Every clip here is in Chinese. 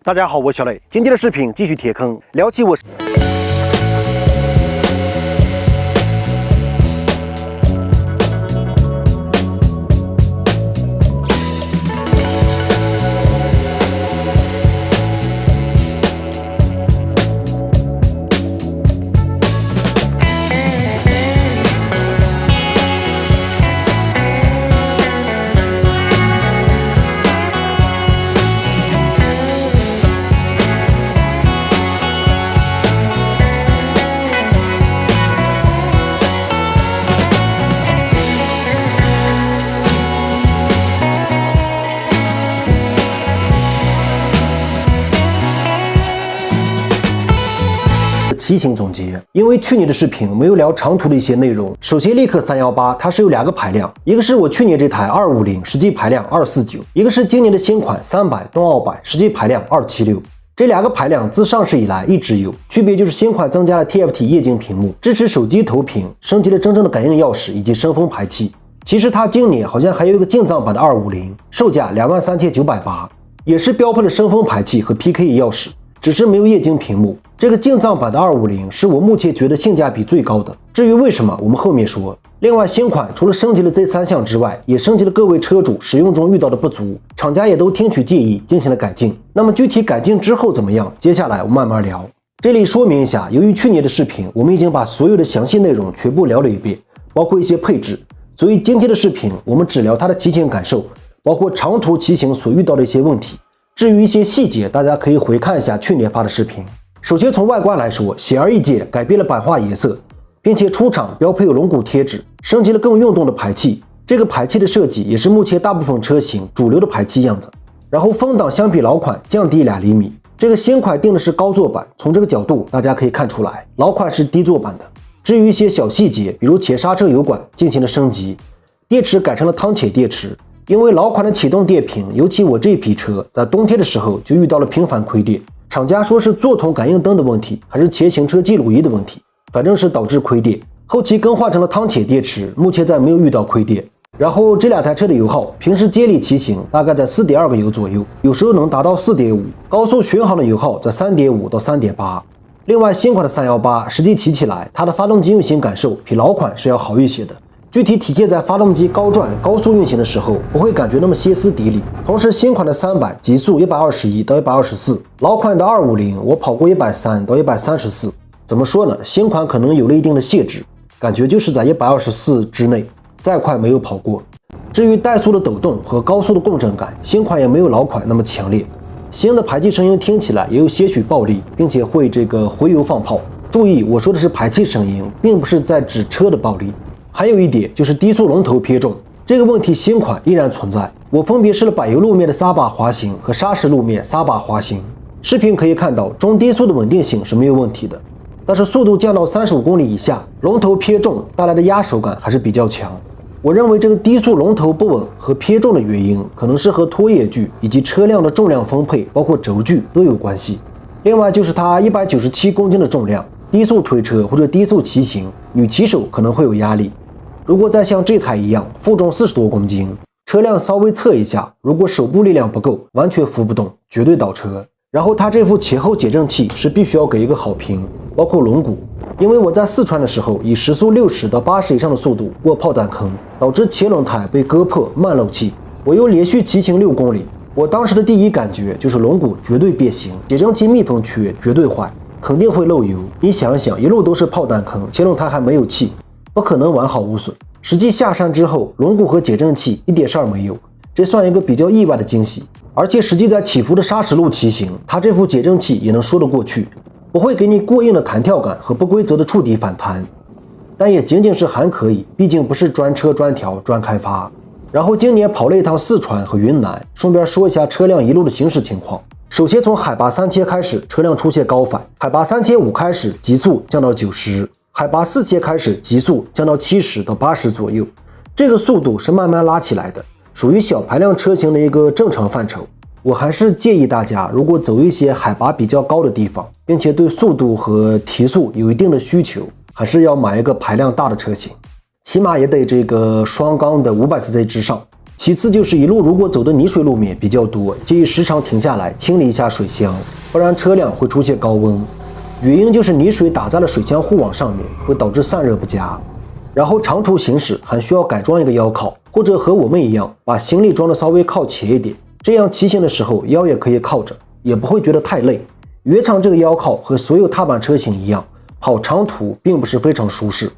大家好，我是小磊，今天的视频继续铁坑，聊起我。骑行总结，因为去年的视频没有聊长途的一些内容。首先，力克318它是有2个排量，一个是我去年这台250，实际排量249，一个是今年的新款300冬奥版，实际排量276。这2个排量自上市以来一直有，区别就是新款增加了 TFT 液晶屏幕，支持手机投屏，升级了真正的感应钥匙以及声风排气。其实它今年好像还有一个进藏版的250，售价23980，也是标配了声风排气和 PKE 钥匙，只是没有液晶屏幕。这个进藏版的250是我目前觉得性价比最高的，至于为什么我们后面说。另外，新款除了升级了这3项之外，也升级了各位车主使用中遇到的不足，厂家也都听取建议进行了改进。那么具体改进之后怎么样，接下来我慢慢聊。这里说明一下，由于去年的视频我们已经把所有的详细内容全部聊了一遍，包括一些配置，所以今天的视频我们只聊它的骑行感受，包括长途骑行所遇到的一些问题。至于一些细节，大家可以回看一下去年发的视频。首先从外观来说，显而易见改变了版画颜色，并且出厂标配有龙骨贴纸，升级了更运动的排气。这个排气的设计也是目前大部分车型主流的排气样子。然后风挡相比老款降低2厘米，这个新款定的是高座版，从这个角度大家可以看出来，老款是低座版的。至于一些小细节，比如前刹车油管进行了升级，电池改成了汤浅电池。因为老款的启动电瓶，尤其我这批车在冬天的时候就遇到了频繁亏电，厂家说是座筒感应灯的问题，还是前行车记录仪的问题，反正是导致亏电。后期更换成了汤浅电池，目前没有遇到亏电。然后这2台车的油耗，平时街里骑行大概在 4.2 个油左右，有时候能达到 4.5， 高速巡航的油耗在 3.5 到 3.8。另外，新款的318实际骑起来，它的发动机运行感受比老款是要好一些的。具体体现在发动机高转高速运行的时候，不会感觉那么歇斯底里。同时，新款的300极速121到124，老款的250我跑过130到134。怎么说呢？新款可能有了一定的限制，感觉就是在124之内，再快没有跑过。至于怠速的抖动和高速的共振感，新款也没有老款那么强烈。新的排气声音听起来也有些许暴力，并且会回油放炮。注意，我说的是排气声音，并不是在指车的暴力。还有一点就是低速龙头偏重，这个问题新款依然存在。我分别试了柏油路面的撒把滑行和砂石路面撒把滑行，视频可以看到中低速的稳定性是没有问题的，但是速度降到35公里以下，龙头偏重带来的压手感还是比较强。我认为这个低速龙头不稳和偏重的原因，可能是和拖曳距以及车辆的重量分配，包括轴距都有关系。另外就是它197公斤的重量，低速推车或者低速骑行，女骑手可能会有压力。如果再像这台一样负重40多公斤，车辆稍微侧一下，如果手部力量不够，完全扶不动，绝对倒车。然后它这副前后减震器是必须要给一个好评，包括龙骨。因为我在四川的时候以时速60到80以上的速度过炮弹坑，导致前轮胎被割破慢漏气，我又连续骑行6公里。我当时的第一感觉就是龙骨绝对变形，减震器密封缺绝对坏，肯定会漏油。你想一想，一路都是炮弹坑，前轮胎还没有气，不可能完好无损。实际下山之后，龙骨和减震器一点事儿没有，这算一个比较意外的惊喜。而且实际在起伏的砂石路骑行，它这副减震器也能说得过去，不会给你过硬的弹跳感和不规则的触底反弹，但也仅仅是还可以，毕竟不是专车专条专开发。然后今年跑了一趟四川和云南，顺便说一下车辆一路的行驶情况。首先从海拔3000开始，车辆出现高反，海拔3500开始极速降到90，海拔4000开始极速降到70到80左右，这个速度是慢慢拉起来的，属于小排量车型的一个正常范畴。我还是建议大家，如果走一些海拔比较高的地方，并且对速度和提速有一定的需求，还是要买一个排量大的车型，起码也得这个双缸的500cc之上。其次就是一路如果走的泥水路面比较多，建议时常停下来清理一下水箱，不然车辆会出现高温。原因就是泥水打在了水箱护网上面，会导致散热不佳。然后长途行驶还需要改装一个腰靠，或者和我们一样把行李装的稍微靠前一点，这样骑行的时候腰也可以靠着，也不会觉得太累。原厂这个腰靠和所有踏板车型一样，跑长途并不是非常舒适。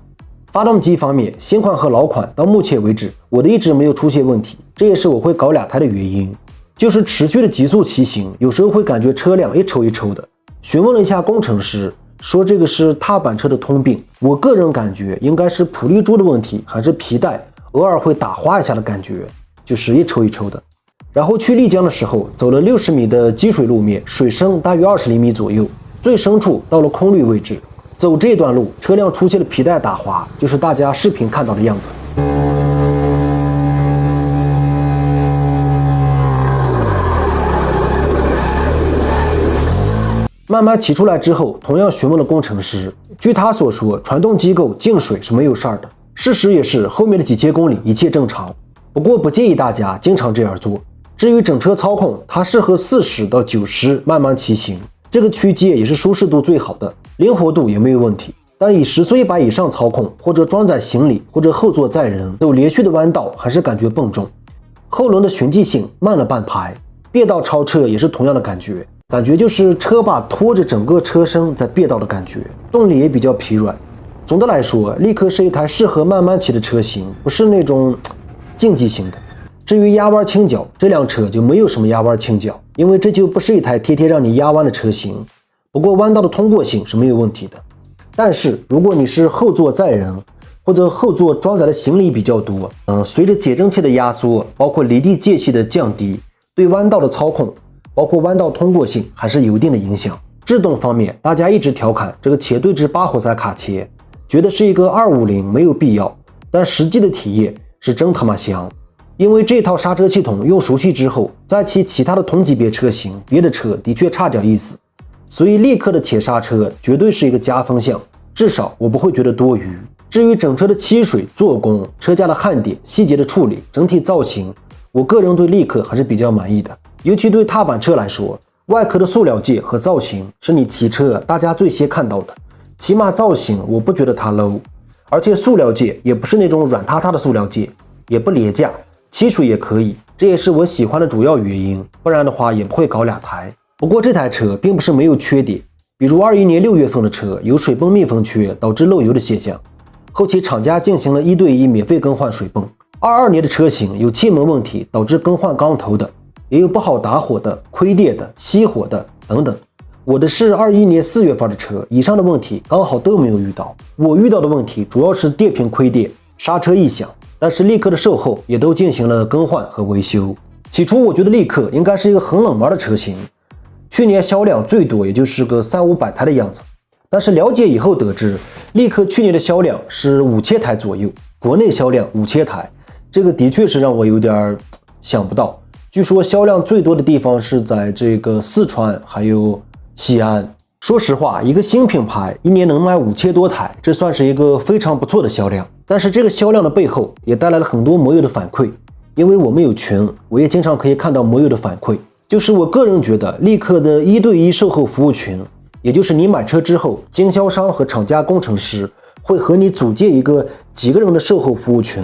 发动机方面，新款和老款到目前为止我的一直没有出现问题，这也是我会搞2台的原因。就是持续的极速骑行，有时候会感觉车辆一抽一抽的。询问了一下工程师，说这个是踏板车的通病，我个人感觉应该是普利珠的问题，还是皮带偶尔会打滑一下的感觉，就是一抽一抽的。然后去丽江的时候，走了60米的积水路面，水深大约20厘米左右，最深处到了空滤位置。走这段路，车辆出现了皮带打滑，就是大家视频看到的样子。慢慢骑出来之后，同样询问了工程师，据他所说，传动机构进水是没有事儿的。事实也是，后面的几千公里一切正常。不过不建议大家经常这样做。至于整车操控，它适合40到90慢慢骑行，这个区间也是舒适度最好的，灵活度也没有问题。但以时速100以上操控，或者装载行李，或者后座载人，走连续的弯道还是感觉笨重。后轮的循迹性慢了半拍，变道超车也是同样的感觉就是车把拖着整个车身在变道的感觉，动力也比较疲软。总的来说，力克是一台适合慢慢骑的车型，不是那种竞技型的。至于压弯倾角，这辆车就没有什么压弯倾角，因为这就不是一台天天让你压弯的车型。不过弯道的通过性是没有问题的。但是如果你是后座载人，或者后座装载的行李比较多，随着减震器的压缩，包括离地间隙的降低，对弯道的操控，包括弯道通过性还是有一定的影响。制动方面，大家一直调侃这个前对置8活塞卡钳，觉得是一个250没有必要，但实际的体验是真他妈香。因为这套刹车系统用熟悉之后，再骑其他的同级别车型，别的车的确差点意思。所以力克的前刹车绝对是一个加分项，至少我不会觉得多余。至于整车的漆水、做工、车架的焊点、细节的处理、整体造型，我个人对力克还是比较满意的。尤其对踏板车来说，外壳的塑料件和造型是你骑车大家最先看到的，起码造型我不觉得它 low， 而且塑料件也不是那种软塌塌的塑料件，也不廉价，漆水也可以，这也是我喜欢的主要原因，不然的话也不会搞2台。不过这台车并不是没有缺点，比如21年6月份的车有水泵密封缺导致漏油的现象，后期厂家进行了1对1免费更换水泵。22年的车型有气门问题导致更换缸头的，也有不好打火的、亏电的、熄火的等等。我的是21年4月份的车，以上的问题刚好都没有遇到。我遇到的问题主要是电瓶亏电、刹车异响，但是力克的售后也都进行了更换和维修。起初我觉得力克应该是一个很冷门的车型，去年销量最多也就是个300-500台的样子，但是了解以后得知，力克去年的销量是5000台左右，国内销量5000台，这个的确是让我有点想不到。据说销量最多的地方是在这个四川还有西安。说实话，一个新品牌一年能卖5000多台，这算是一个非常不错的销量。但是这个销量的背后也带来了很多摩友的反馈，因为我们有群，我也经常可以看到摩友的反馈。就是我个人觉得力克的1对1售后服务群，也就是你买车之后，经销商和厂家工程师会和你组建一个几个人的售后服务群。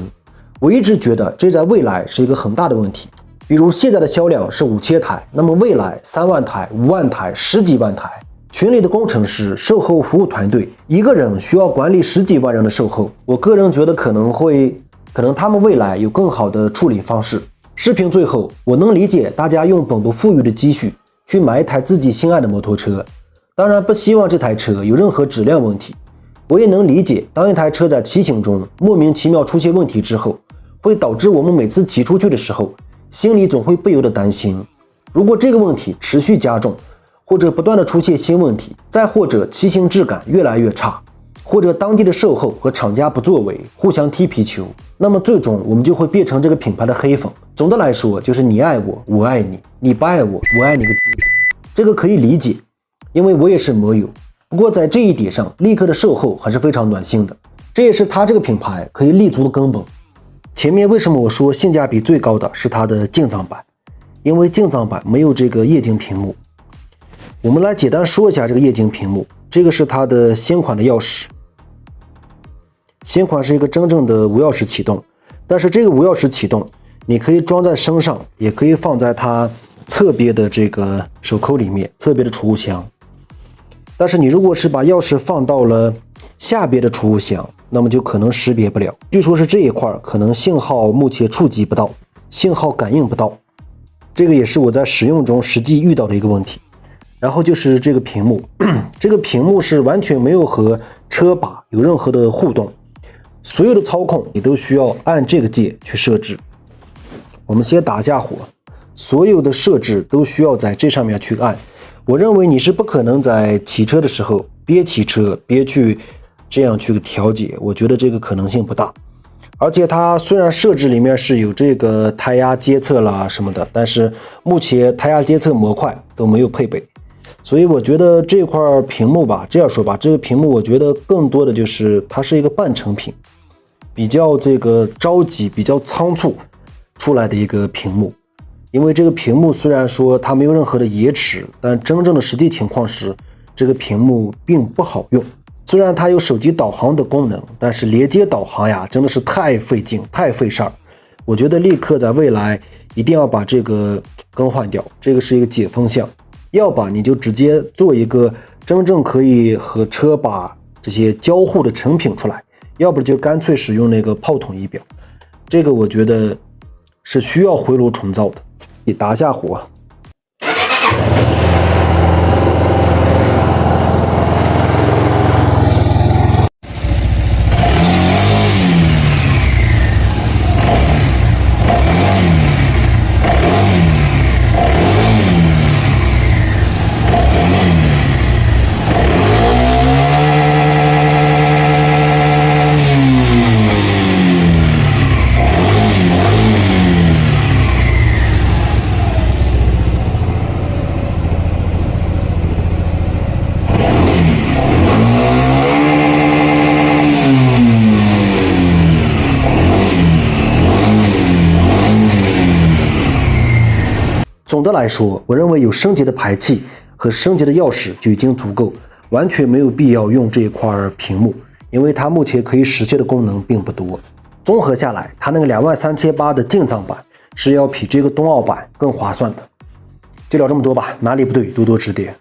我一直觉得这在未来是一个很大的问题。比如现在的销量是5000台，那么未来3万台、5万台、10几万台，群里的工程师、售后服务团队一个人需要管理10几万人的售后，我个人觉得可能他们未来有更好的处理方式。视频最后，我能理解大家用本不富裕的积蓄去买一台自己心爱的摩托车，当然不希望这台车有任何质量问题。我也能理解，当一台车在骑行中莫名其妙出现问题之后，会导致我们每次骑出去的时候，心里总会不由得担心，如果这个问题持续加重，或者不断的出现新问题，再或者骑行质感越来越差，或者当地的售后和厂家不作为，互相踢皮球，那么最终我们就会变成这个品牌的黑粉。总的来说，就是你爱我，我爱你，你不爱我，我爱你个鸡巴。这个可以理解，因为我也是摩友。不过在这一点上，力克的售后还是非常暖心的，这也是他这个品牌可以立足的根本。前面为什么我说性价比最高的是它的镜藏版？因为镜藏版没有这个液晶屏幕。我们来简单说一下这个液晶屏幕，这个是它的新款的钥匙。新款是一个真正的无钥匙启动，但是这个无钥匙启动，你可以装在身上，也可以放在它侧边的这个手扣里面，侧边的储物箱。但是你如果是把钥匙放到了下边的储物箱，那么就可能识别不了。据说是这一块可能信号目前触及不到，信号感应不到。这个也是我在使用中实际遇到的一个问题。然后就是这个屏幕，这个屏幕是完全没有和车把有任何的互动，所有的操控你都需要按这个键去设置。我们先打一下火，所有的设置都需要在这上面去按。我认为你是不可能在骑车的时候边骑车边去这样去调节，我觉得这个可能性不大。而且它虽然设置里面是有这个胎压监测啦什么的，但是目前胎压监测模块都没有配备。所以我觉得这块屏幕吧，这样说吧，这个屏幕我觉得更多的就是它是一个半成品，比较这个着急、比较仓促出来的一个屏幕。因为这个屏幕虽然说它没有任何的延迟，但真正的实际情况是，这个屏幕并不好用。虽然它有手机导航的功能，但是连接导航呀，真的是太费劲、太费事儿。我觉得立刻在未来一定要把这个更换掉，这个是一个解封项。要不你就直接做一个真正可以和车把这些交互的成品出来，要不就干脆使用那个炮筒仪表。这个我觉得是需要回炉重造的。你打下火。总的来说，我认为有升级的排气和升级的钥匙就已经足够，完全没有必要用这一块屏幕，因为它目前可以实现的功能并不多。综合下来，它那个23800的镜藏版是要比这个冬奥版更划算的。就聊这么多吧，哪里不对多多指点。